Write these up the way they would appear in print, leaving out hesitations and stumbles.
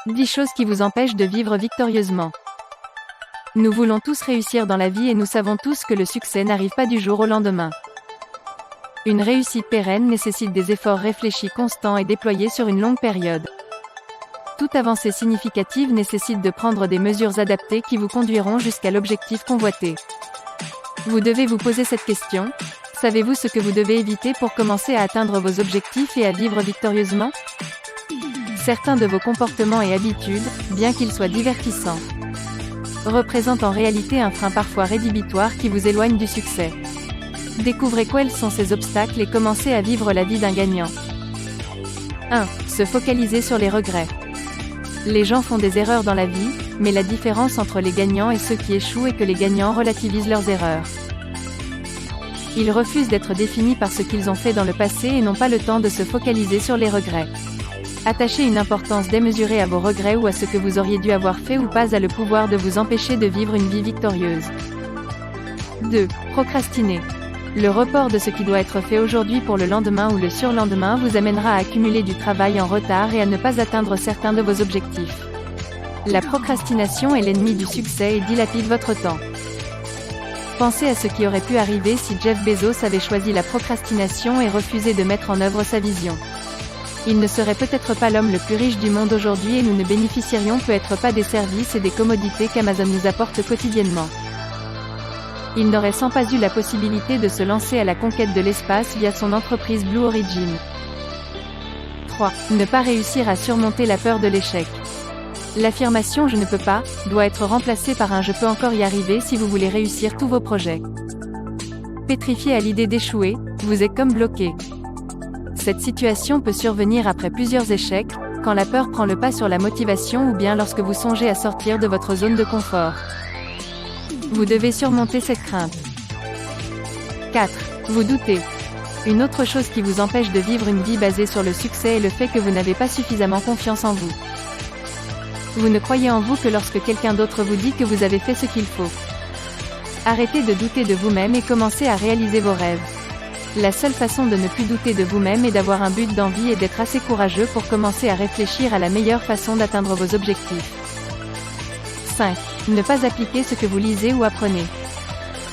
10 choses qui vous empêchent de vivre victorieusement. Nous voulons tous réussir dans la vie et nous savons tous que le succès n'arrive pas du jour au lendemain. Une réussite pérenne nécessite des efforts réfléchis constants et déployés sur une longue période. Toute avancée significative nécessite de prendre des mesures adaptées qui vous conduiront jusqu'à l'objectif convoité. Vous devez vous poser cette question. Savez-vous ce que vous devez éviter pour commencer à atteindre vos objectifs et à vivre victorieusement ? Certains de vos comportements et habitudes, bien qu'ils soient divertissants, représentent en réalité un frein parfois rédhibitoire qui vous éloigne du succès. Découvrez quels sont ces obstacles et commencez à vivre la vie d'un gagnant. 1. Se focaliser sur les regrets. Les gens font des erreurs dans la vie, mais la différence entre les gagnants et ceux qui échouent est que les gagnants relativisent leurs erreurs. Ils refusent d'être définis par ce qu'ils ont fait dans le passé et n'ont pas le temps de se focaliser sur les regrets. Attachez une importance démesurée à vos regrets ou à ce que vous auriez dû avoir fait ou pas a le pouvoir de vous empêcher de vivre une vie victorieuse. 2. Procrastiner. Le report de ce qui doit être fait aujourd'hui pour le lendemain ou le surlendemain vous amènera à accumuler du travail en retard et à ne pas atteindre certains de vos objectifs. La procrastination est l'ennemi du succès et dilapide votre temps. Pensez à ce qui aurait pu arriver si Jeff Bezos avait choisi la procrastination et refusé de mettre en œuvre sa vision. Il ne serait peut-être pas l'homme le plus riche du monde aujourd'hui et nous ne bénéficierions peut-être pas des services et des commodités qu'Amazon nous apporte quotidiennement. Il n'aurait sans pas eu la possibilité de se lancer à la conquête de l'espace via son entreprise Blue Origin. 3. Ne pas réussir à surmonter la peur de l'échec. L'affirmation « je ne peux pas » doit être remplacée par un « je peux encore y arriver » si vous voulez réussir tous vos projets. Pétrifié à l'idée d'échouer, vous êtes comme bloqué. Cette situation peut survenir après plusieurs échecs, quand la peur prend le pas sur la motivation ou bien lorsque vous songez à sortir de votre zone de confort. Vous devez surmonter cette crainte. 4. Vous doutez. Une autre chose qui vous empêche de vivre une vie basée sur le succès est le fait que vous n'avez pas suffisamment confiance en vous. Vous ne croyez en vous que lorsque quelqu'un d'autre vous dit que vous avez fait ce qu'il faut. Arrêtez de douter de vous-même et commencez à réaliser vos rêves. La seule façon de ne plus douter de vous-même est d'avoir un but dans vie et d'être assez courageux pour commencer à réfléchir à la meilleure façon d'atteindre vos objectifs. 5. Ne pas appliquer ce que vous lisez ou apprenez.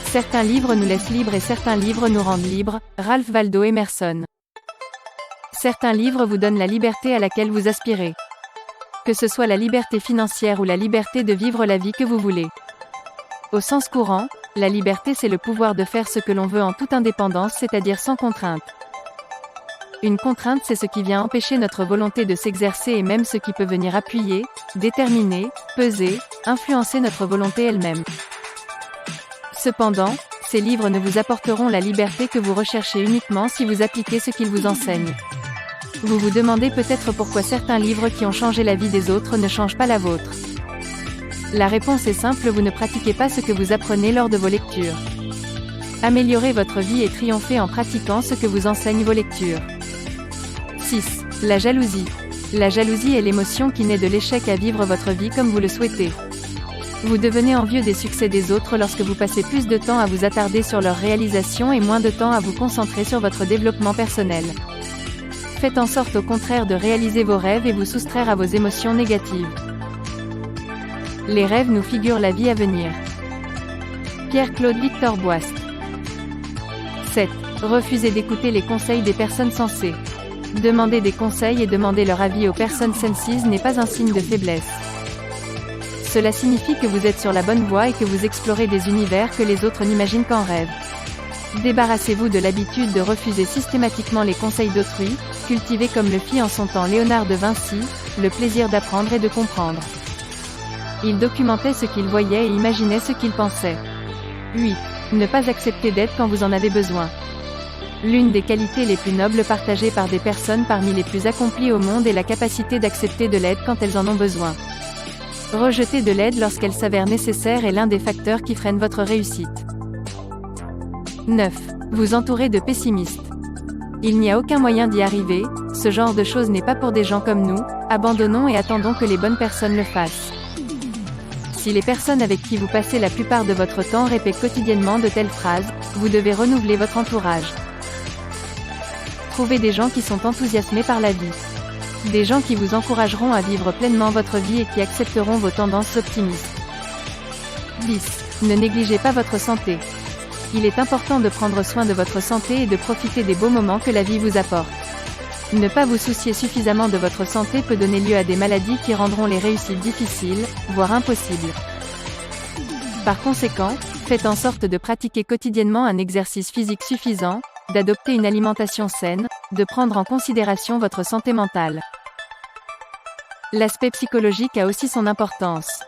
Certains livres nous laissent libres et certains livres nous rendent libres. Ralph Waldo Emerson. Certains livres vous donnent la liberté à laquelle vous aspirez. Que ce soit la liberté financière ou la liberté de vivre la vie que vous voulez. Au sens courant, la liberté c'est le pouvoir de faire ce que l'on veut en toute indépendance, c'est-à-dire sans contrainte. Une contrainte c'est ce qui vient empêcher notre volonté de s'exercer et même ce qui peut venir appuyer, déterminer, peser, influencer notre volonté elle-même. Cependant, ces livres ne vous apporteront la liberté que vous recherchez uniquement si vous appliquez ce qu'ils vous enseignent. Vous vous demandez peut-être pourquoi certains livres qui ont changé la vie des autres ne changent pas la vôtre. La réponse est simple, vous ne pratiquez pas ce que vous apprenez lors de vos lectures. Améliorez votre vie et triomphez en pratiquant ce que vous enseignent vos lectures. 6. La jalousie. La jalousie est l'émotion qui naît de l'échec à vivre votre vie comme vous le souhaitez. Vous devenez envieux des succès des autres lorsque vous passez plus de temps à vous attarder sur leur réalisation et moins de temps à vous concentrer sur votre développement personnel. Faites en sorte au contraire de réaliser vos rêves et vous soustraire à vos émotions négatives. Les rêves nous figurent la vie à venir. Pierre-Claude Victor Boist. 7. Refusez d'écouter les conseils des personnes sensées. Demander des conseils et demander leur avis aux personnes sensibles n'est pas un signe de faiblesse. Cela signifie que vous êtes sur la bonne voie et que vous explorez des univers que les autres n'imaginent qu'en rêve. Débarrassez-vous de l'habitude de refuser systématiquement les conseils d'autrui, cultivez comme le fit en son temps Léonard de Vinci, le plaisir d'apprendre et de comprendre. Il documentait ce qu'il voyait et imaginait ce qu'il pensait. 8. Ne pas accepter d'aide quand vous en avez besoin. L'une des qualités les plus nobles partagées par des personnes parmi les plus accomplies au monde est la capacité d'accepter de l'aide quand elles en ont besoin. Rejeter de l'aide lorsqu'elle s'avère nécessaire est l'un des facteurs qui freinent votre réussite. 9. Vous entourer de pessimistes. Il n'y a aucun moyen d'y arriver, ce genre de choses n'est pas pour des gens comme nous, abandonnons et attendons que les bonnes personnes le fassent. Si les personnes avec qui vous passez la plupart de votre temps répètent quotidiennement de telles phrases, vous devez renouveler votre entourage. Trouvez des gens qui sont enthousiasmés par la vie. Des gens qui vous encourageront à vivre pleinement votre vie et qui accepteront vos tendances optimistes. 10. Ne négligez pas votre santé. Il est important de prendre soin de votre santé et de profiter des beaux moments que la vie vous apporte. Ne pas vous soucier suffisamment de votre santé peut donner lieu à des maladies qui rendront les réussites difficiles, voire impossibles. Par conséquent, faites en sorte de pratiquer quotidiennement un exercice physique suffisant, d'adopter une alimentation saine, de prendre en considération votre santé mentale. L'aspect psychologique a aussi son importance.